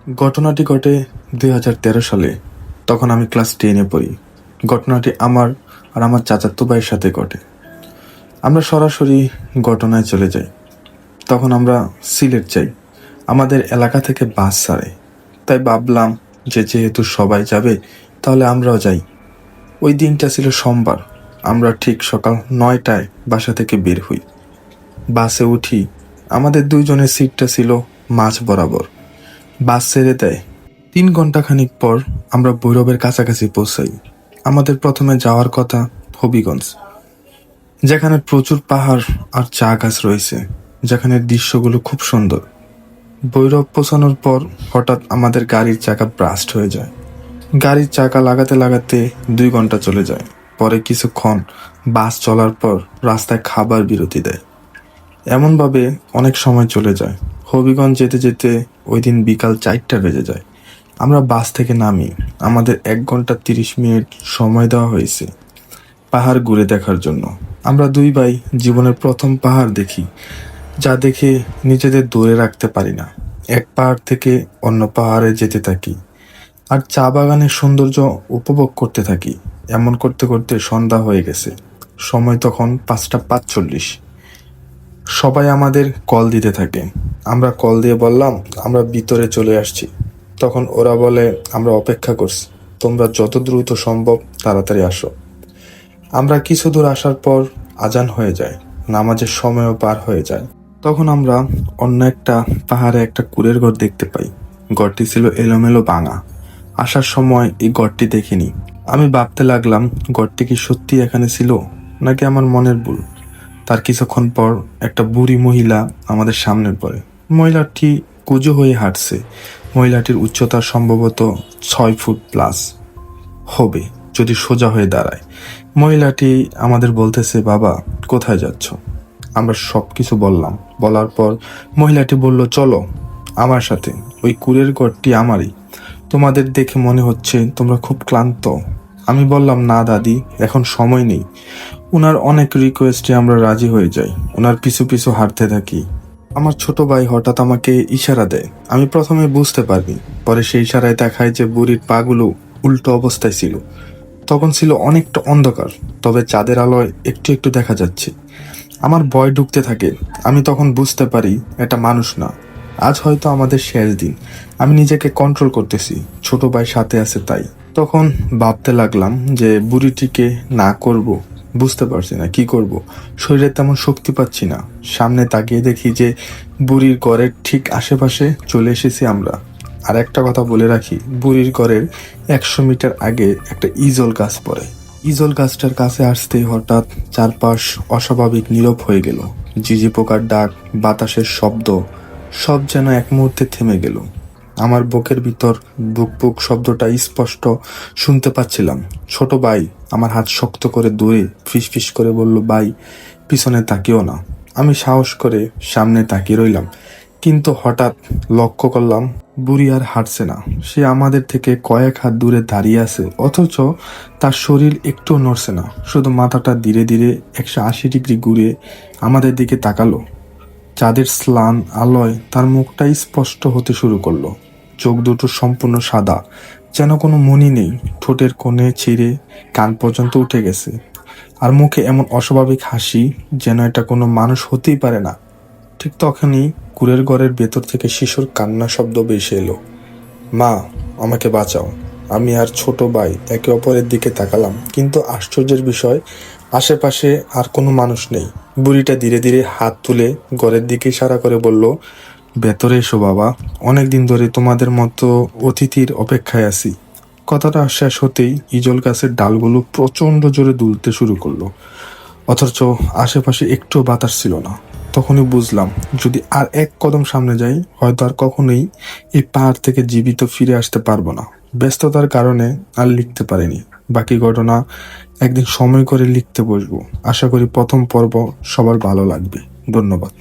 ঘটনাটি ঘটে 2013 সালে। তখন আমি ক্লাস 10-এ পড়ি। ঘটনাটি আমার আর আমার চাচাতো ভাইয়ের সাথে ঘটে। আমরা সরাসরি ঘটনায় চলে যাই। তখন আমরা সিলেট যাই। আমাদের এলাকা থেকে বাস ছাড়ে, তাই ভাবলাম যে যেহেতু সবাই যাবে তাহলে আমরাও যাই। ওই দিনটা ছিল সোমবার। আমরা ঠিক সকাল 9টায় বাসা থেকে বের হই। বাসে উঠি। আমাদের দুইজনের সিটটা ছিল মাঝ বরাবর। বাস ছেড়ে দেয়। 3 ঘন্টা খানিক পর আমরা ভৈরবের কাছাকাছি পৌঁছাই। আমাদের প্রথমে যাওয়ার কথা হবিগঞ্জ, যেখানে প্রচুর পাহাড় আর চা গাছ রয়েছে, যেখানে দৃশ্যগুলো খুব সুন্দর। ভৈরব পৌঁছানোর পর হঠাৎ আমাদের গাড়ির চাকা ব্রাস্ট হয়ে যায়। গাড়ির চাকা লাগাতে লাগাতে 2 ঘন্টা চলে যায়। পরে কিছুক্ষণ বাস চলার পর রাস্তায় খাবার বিরতি দেয়। এমনভাবে অনেক সময় চলে যায়। হবিগঞ্জ যেতে যেতে ওই দিন বিকাল 4টা বেজে যায়। আমরা বাস থেকে নামি। আমাদের 1 ঘন্টা 30 মিনিট সময় দেওয়া হয়েছে পাহাড় ঘুরে দেখার জন্য। আমরা 2 ভাই জীবনের প্রথম পাহাড় দেখি, যা দেখে নিজেদের দূরে রাখতে পারি না। এক পাহাড় থেকে অন্য পাহাড়ে যেতে থাকি আর চা বাগানের সৌন্দর্য উপভোগ করতে থাকি। এমন করতে করতে সন্ধ্যা হয়ে গেছে। সময় তখন 5:45। সবাই আমাদের কল দিতে থাকে। আমরা কল দিয়ে বললাম আমরা ভিতরে চলে আসছি। তখন ওরা বলে আমরা অপেক্ষা করছি, তোমরা যত দ্রুত সম্ভব তাড়াতাড়ি আসো। আমরা কিছু দূর আসার পর আজান হয়ে যায়, নামাজের সময়ও পার হয়ে যায়। তখন আমরা অন্য একটা পাহাড়ে একটা কুঁড়ের ঘর দেখতে পাই। ঘরটি ছিল এলোমেলো ভাঙা। আসার সময় এই ঘরটি দেখিনি। আমি ভাবতে লাগলাম ঘরটি কি সত্যি এখানে ছিল নাকি আমার মনের ভুল। তার কিছুক্ষণ পর একটা বুড়ি মহিলা আমাদের সামনে পড়ে। মহিলাটি কুঁজো হয়ে হাঁটছে। মহিলাটির উচ্চতা সম্ভবত 6 ফুট প্লাস হবে যদি সোজা হয়ে দাঁড়ায়। মহিলাটি আমাদের বলতেছে, বাবা কোথায় যাচ্ছ? আমরা সব কিছু বললাম। বলার পর মহিলাটি বলল, চলো আমার সাথে, ওই কুঁড়ের ঘরটি আমারই। তোমাদের দেখে মনে হচ্ছে তোমরা খুব ক্লান্ত। আমি বললাম, না দাদি, এখন সময় নেই। ওনার অনেক রিকোয়েস্টে আমরা রাজি হয়ে যাই। ওনার পিছু পিছু হাঁটতে থাকি। আমার ছোট ভাই হঠাৎ আমাকে ইশারা দেয়। আমি প্রথমে বুঝতে পারিনি। পরে সেই ইশারায় দেখায় যে বুড়ির পাগুলো উল্টো অবস্থায় ছিল। তখন ছিল অনেকটা অন্ধকার, তবে চাঁদের আলোয় একটু একটু দেখা যাচ্ছে। আমার ভয় ঢুকতে থাকে। আমি তখন বুঝতে পারি এটা মানুষ না, আজ হয়তো আমাদের শেষ দিন। আমি নিজেকে কন্ট্রোল করতেছি, ছোট ভাই সাথে আছে তাই। তখন ভাবতে লাগলাম যে বুড়িটিকে না করব, বুঝতে পারছি না কি করব। শরীরে তেমন শক্তি পাচ্ছি না। সামনে তাকিয়ে দেখি যে বুড়ির ঘরের ঠিক আশেপাশে চলে এসেছি আমরা। আর একটা কথা বলে রাখি, বুড়ির ঘরের 100 মিটার আগে একটা ইজল গাছ পড়ে। ইজল গাছটার কাছে আসতেই হঠাৎ চারপাশ অস্বাভাবিক নীরব হয়ে গেল। ঝিঝি পোকার ডাক, বাতাসের শব্দ, সব যেন এক মুহূর্তে থেমে গেল। আমার বুকের ভিতর বুক বুক শব্দটা স্পষ্ট শুনতে পাচ্ছিলাম। ছোট ভাই আমার হাত শক্ত করে ধরে ফিসফিস করে বলল, ভাই পিছনে তাকিও না। আমি সাহস করে সামনে তাকিয়ে রইলাম, কিন্তু হঠাৎ লক্ষ্য করলাম বুড়ি আর হাঁটছে না। সে আমাদের থেকে কয়েক হাত দূরে দাঁড়িয়ে আছে, অথচ তার শরীর একটু নড়ছে না। শুধু মাথাটা ধীরে ধীরে 180 ডিগ্রি ঘুরে আমাদের দিকে তাকালো। চাঁদের স্লান আলোয় তার মুখটা স্পষ্ট হতে শুরু করলো। চোখ দুটো সম্পূর্ণ সাদা, যেন কোনো মনি নেই। ঠোঁটের কোণে ছিঁড়ে কান পর্যন্ত উঠে গেছে। আর মুখে এমন অস্বাভাবিক হাসি, যেন এটা কোনো মানুষ হতেই পারে না। ঠিক তখনই কুঁড়ের ঘরের ভেতর থেকে শিশুর কান্না শব্দ ভেসে এলো। মা, আমাকে বাঁচাও। আমি আর ছোট ভাই একে অপরের দিকে তাকালাম, কিন্তু আশ্চর্যের বিষয়, আশেপাশে আর কোনো মানুষ নেই। বুড়িটা ধীরে ধীরে হাত তুলে ঘরের দিকে ইশারা করে বলল, ভেতরে এসো বাবা, অনেকদিন ধরে তোমাদের মতো অতিথির অপেক্ষায় আছি। কথাটা শেষ হতেই ইজল গাছের ডালগুলো প্রচণ্ড জোরে দুলতে শুরু করলো, অথচ আশেপাশে একটু বাতাস ছিল না। তখনই বুঝলাম, যদি আর 1 কদম সামনে যাই হয়তো আর কখনোই এই পাহাড় থেকে জীবিত ফিরে আসতে পারবো না। ব্যস্ততার কারণে আর লিখতে পারিনি। বাকি ঘটনা একদিন সময় করে লিখতে বসবো। আশা করি প্রথম পর্ব সবার ভালো লাগবে। ধন্যবাদ।